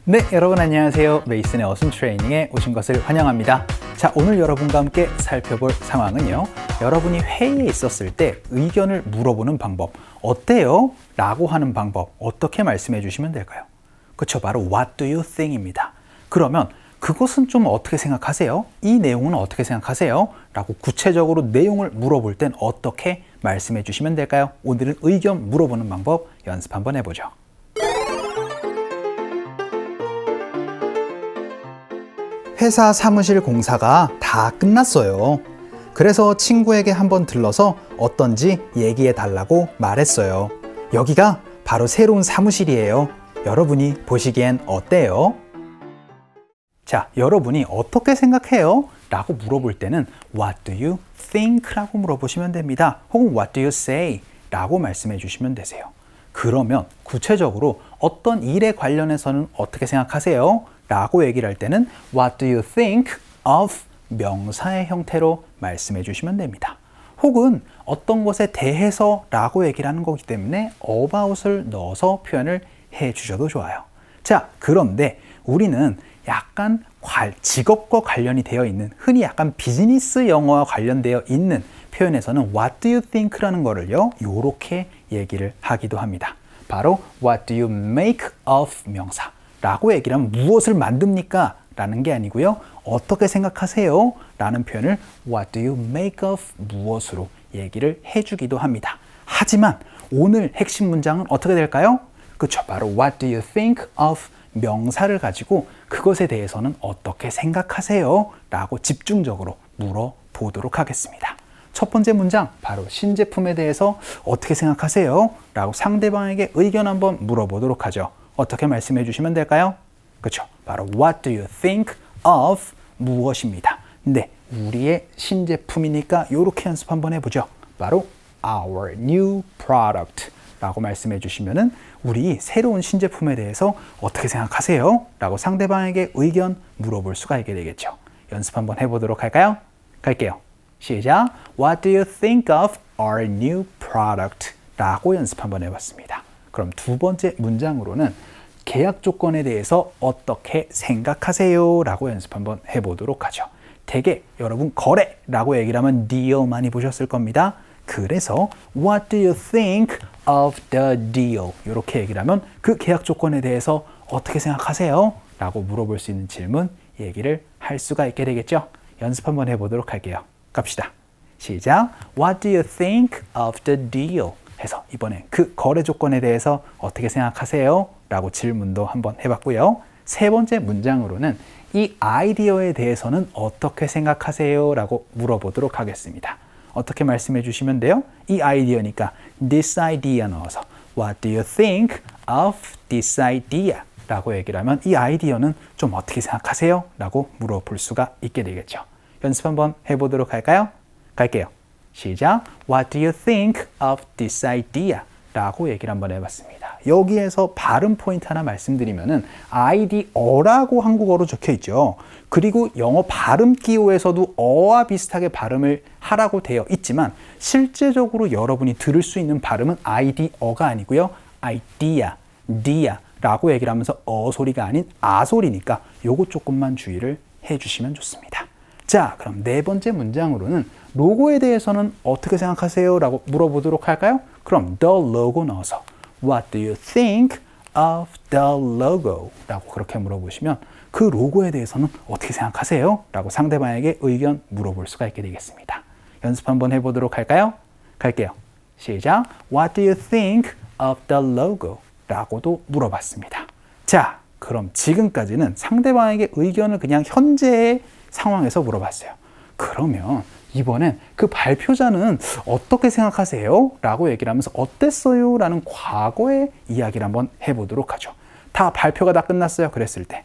네, 여러분 안녕하세요. 메이슨의 어순 트레이닝에 오신 것을 환영합니다. 자, 오늘 여러분과 함께 살펴볼 상황은요. 여러분이 회의에 있었을 때 의견을 물어보는 방법, 어때요? 라고 하는 방법, 어떻게 말씀해 주시면 될까요? 그쵸, 바로 What do you think? 입니다. 그러면 그것은 좀 어떻게 생각하세요? 이 내용은 어떻게 생각하세요? 라고 구체적으로 내용을 물어볼 땐 어떻게 말씀해 주시면 될까요? 오늘은 의견 물어보는 방법 연습 한번 해보죠. 회사 사무실 공사가 다 끝났어요. 그래서 친구에게 한번 들러서 어떤지 얘기해 달라고 말했어요. 여기가 바로 새로운 사무실이에요. 여러분이 보시기엔 어때요? 자, 여러분이 어떻게 생각해요? 라고 물어볼 때는 What do you think? 라고 물어보시면 됩니다. 혹은 What do you say? 라고 말씀해 주시면 되세요. 그러면 구체적으로 어떤 일에 관련해서는 어떻게 생각하세요? 라고 얘기를 할 때는 What do you think of 명사의 형태로 말씀해 주시면 됩니다. 혹은 어떤 것에 대해서 라고 얘기를 하는 거기 때문에 about을 넣어서 표현을 해 주셔도 좋아요. 자, 그런데 우리는 약간 직업과 관련이 되어 있는, 흔히 약간 비즈니스 영어와 관련되어 있는 표현에서는 What do you think? 라는 거를요, 요렇게 얘기를 하기도 합니다. 바로 What do you make of 명사 라고 얘기를 하면 무엇을 만듭니까? 라는 게 아니고요. 어떻게 생각하세요? 라는 표현을 What do you make of 무엇으로 얘기를 해주기도 합니다. 하지만 오늘 핵심 문장은 어떻게 될까요? 그쵸, 바로 What do you think of 명사를 가지고 그것에 대해서는 어떻게 생각하세요? 라고 집중적으로 물어보도록 하겠습니다. 첫 번째 문장, 바로 신제품에 대해서 어떻게 생각하세요? 라고 상대방에게 의견 한번 물어보도록 하죠. 어떻게 말씀해 주시면 될까요? 그렇죠. 바로 What do you think of 무엇입니다. 근데 우리의 신제품이니까 이렇게 연습 한번 해보죠. 바로 Our new product 라고 말씀해 주시면은 우리 새로운 신제품에 대해서 어떻게 생각하세요? 라고 상대방에게 의견 물어볼 수가 있게 되겠죠. 연습 한번 해보도록 할까요? 갈게요. 시작! What do you think of our new product? 라고 연습 한번 해봤습니다. 그럼 두 번째 문장으로는 계약 조건에 대해서 어떻게 생각하세요? 라고 연습 한번 해보도록 하죠. 되게 여러분 거래라고 얘기를 하면 deal 많이 보셨을 겁니다. 그래서 What do you think of the deal? 이렇게 얘기를 하면 그 계약 조건에 대해서 어떻게 생각하세요? 라고 물어볼 수 있는 질문 얘기를 할 수가 있게 되겠죠. 연습 한번 해보도록 할게요. 갑시다. 시작! What do you think of the deal? 해서 이번에 그 거래 조건에 대해서 어떻게 생각하세요? 라고 질문도 한번 해봤고요. 세 번째 문장으로는 이 아이디어에 대해서는 어떻게 생각하세요? 라고 물어보도록 하겠습니다. 어떻게 말씀해 주시면 돼요? 이 아이디어니까 this idea 넣어서 What do you think of this idea? 라고 얘기를 하면 이 아이디어는 좀 어떻게 생각하세요? 라고 물어볼 수가 있게 되겠죠. 연습 한번 해보도록 할까요? 갈게요. 시작! What do you think of this idea? 라고 얘기를 한번 해봤습니다. 여기에서 발음 포인트 하나 말씀드리면은 아이디어라고 한국어로 적혀 있죠. 그리고 영어 발음 기호에서도 어와 비슷하게 발음을 하라고 되어 있지만 실제적으로 여러분이 들을 수 있는 발음은 아이디어가 아니고요. idea, dia 라고 얘기를 하면서 어 소리가 아닌 아 소리니까 요거 조금만 주의를 해주시면 좋습니다. 자, 그럼 네 번째 문장으로는 로고에 대해서는 어떻게 생각하세요? 라고 물어보도록 할까요? 그럼 the logo 넣어서 What do you think of the logo? 라고 그렇게 물어보시면 그 로고에 대해서는 어떻게 생각하세요? 라고 상대방에게 의견 물어볼 수가 있게 되겠습니다. 연습 한번 해보도록 할까요? 갈게요. 시작! What do you think of the logo? 라고도 물어봤습니다. 자, 그럼 지금까지는 상대방에게 의견을 그냥 현재의 상황에서 물어봤어요. 그러면 이번엔 그 발표자는 어떻게 생각하세요? 라고 얘기를 하면서 어땠어요? 라는 과거의 이야기를 한번 해보도록 하죠. 다 발표가 다 끝났어요. 그랬을 때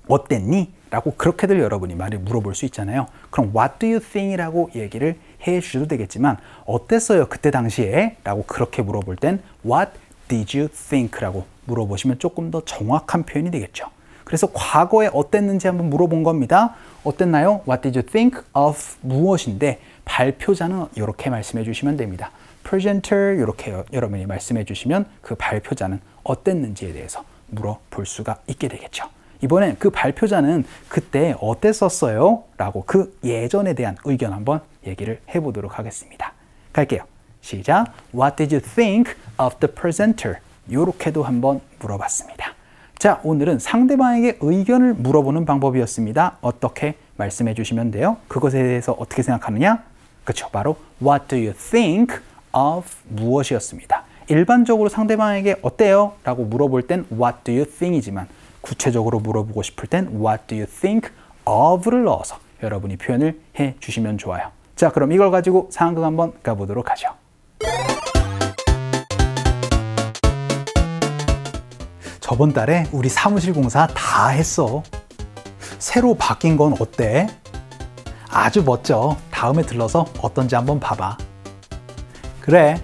어땠니? 라고 그렇게들 여러분이 말을 물어볼 수 있잖아요. 그럼 What do you think? 라고 얘기를 해 주셔도 되겠지만 어땠어요? 그때 당시에? 라고 그렇게 물어볼 땐 What did you think? 라고 물어보시면 조금 더 정확한 표현이 되겠죠. 그래서 과거에 어땠는지 한번 물어본 겁니다. 어땠나요? What did you think of 무엇인데 발표자는 이렇게 말씀해 주시면 됩니다. presenter 이렇게 여러분이 말씀해 주시면 그 발표자는 어땠는지에 대해서 물어볼 수가 있게 되겠죠. 이번엔 그 발표자는 그때 어땠었어요? 라고 그 예전에 대한 의견 한번 얘기를 해보도록 하겠습니다. 갈게요. 시작. What did you think of the presenter? 요렇게도 한번 물어봤습니다. 자, 오늘은 상대방에게 의견을 물어보는 방법이었습니다. 어떻게 말씀해 주시면 돼요? 그것에 대해서 어떻게 생각하느냐? 그렇죠. 바로 What do you think of 무엇이었습니다. 일반적으로 상대방에게 어때요? 라고 물어볼 땐 What do you think이지만 구체적으로 물어보고 싶을 땐 What do you think of를 넣어서 여러분이 표현을 해 주시면 좋아요. 자, 그럼 이걸 가지고 상황극 한번 가보도록 하죠. 저번 달에 우리 사무실 공사 다 했어. 새로 바뀐 건 어때? 아주 멋져. 다음에 들러서 어떤지 한번 봐봐. 그래.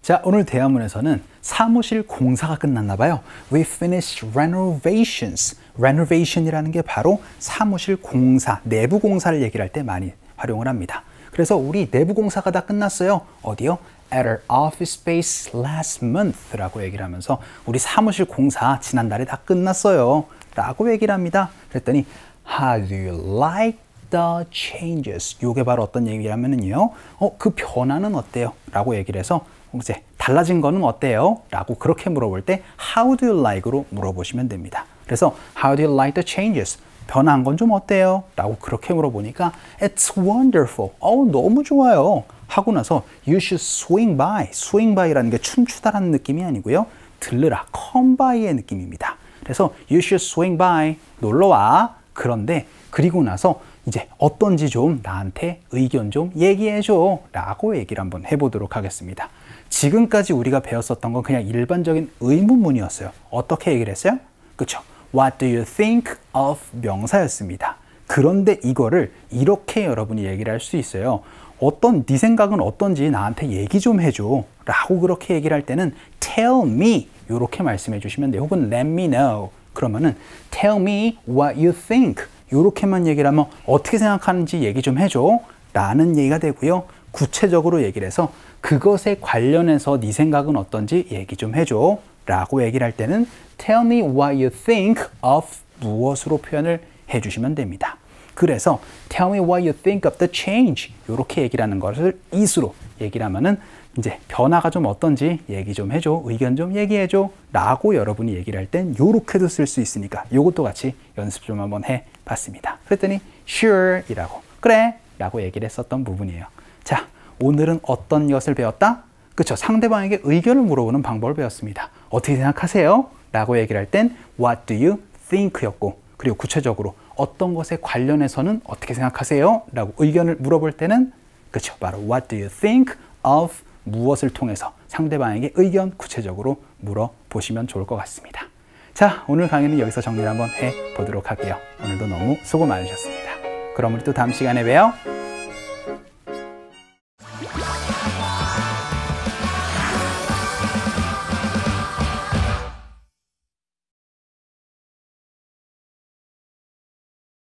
자, 오늘 대화문에서는 사무실 공사가 끝났나 봐요. We finished renovations. renovation이라는 게 바로 사무실 공사, 내부 공사를 얘기를 할 때 많이 활용을 합니다. 그래서 우리 내부 공사가 다 끝났어요. 어디요? At our office space last month 라고 얘기를 하면서 우리 사무실 공사 지난달에 다 끝났어요 라고 얘기를 합니다. 그랬더니 How do you like the changes? 이게 바로 어떤 얘기냐면요. 그 변화는 어때요? 라고 얘기를 해서 이제 달라진 거는 어때요? 라고 그렇게 물어볼 때 How do you like로 물어보시면 됩니다. 그래서 How do you like the changes? 변화한 건 좀 어때요? 라고 그렇게 물어보니까 It's wonderful. 너무 좋아요. 하고 나서 You should swing by. swing by라는 게 춤추다라는 느낌이 아니고요. 들르라, come by의 느낌입니다. 그래서 You should swing by. 놀러와. 그런데 그리고 나서 이제 어떤지 좀 나한테 의견 좀 얘기해줘 라고 얘기를 한번 해보도록 하겠습니다. 지금까지 우리가 배웠었던 건 그냥 일반적인 의문문이었어요. 어떻게 얘기를 했어요? 그쵸? What do you think of 명사였습니다. 그런데 이거를 이렇게 여러분이 얘기를 할 수 있어요. 네 생각은 어떤지 나한테 얘기 좀 해줘 라고 그렇게 얘기를 할 때는 tell me 이렇게 말씀해 주시면 돼요. 혹은 let me know 그러면은 tell me what you think 이렇게만 얘기를 하면 어떻게 생각하는지 얘기 좀 해줘 라는 얘기가 되고요. 구체적으로 얘기를 해서 그것에 관련해서 네 생각은 어떤지 얘기 좀 해줘 라고 얘기를 할 때는 tell me what you think of 무엇으로 표현을 해주시면 됩니다. 그래서 tell me what you think of the change 이렇게 얘기를 하는 것을 is로 얘기를 하면은 이제 변화가 좀 어떤지 얘기 좀 해줘, 의견 좀 얘기해줘 라고 여러분이 얘기를 할 땐 요렇게도 쓸 수 있으니까 요것도 같이 연습 좀 한번 해봤습니다. 그랬더니 sure 이라고 그래 라고 얘기를 했었던 부분이에요. 자, 오늘은 어떤 것을 배웠다? 그쵸, 상대방에게 의견을 물어보는 방법을 배웠습니다. 어떻게 생각하세요? 라고 얘기를 할 땐 What do you think 였고 그리고 구체적으로 어떤 것에 관련해서는 어떻게 생각하세요? 라고 의견을 물어볼 때는 그쵸, 바로 What do you think of 무엇을 통해서 상대방에게 의견 구체적으로 물어보시면 좋을 것 같습니다. 자, 오늘 강의는 여기서 정리를 한번 해보도록 할게요. 오늘도 너무 수고 많으셨습니다. 그럼 우리 또 다음 시간에 봬요.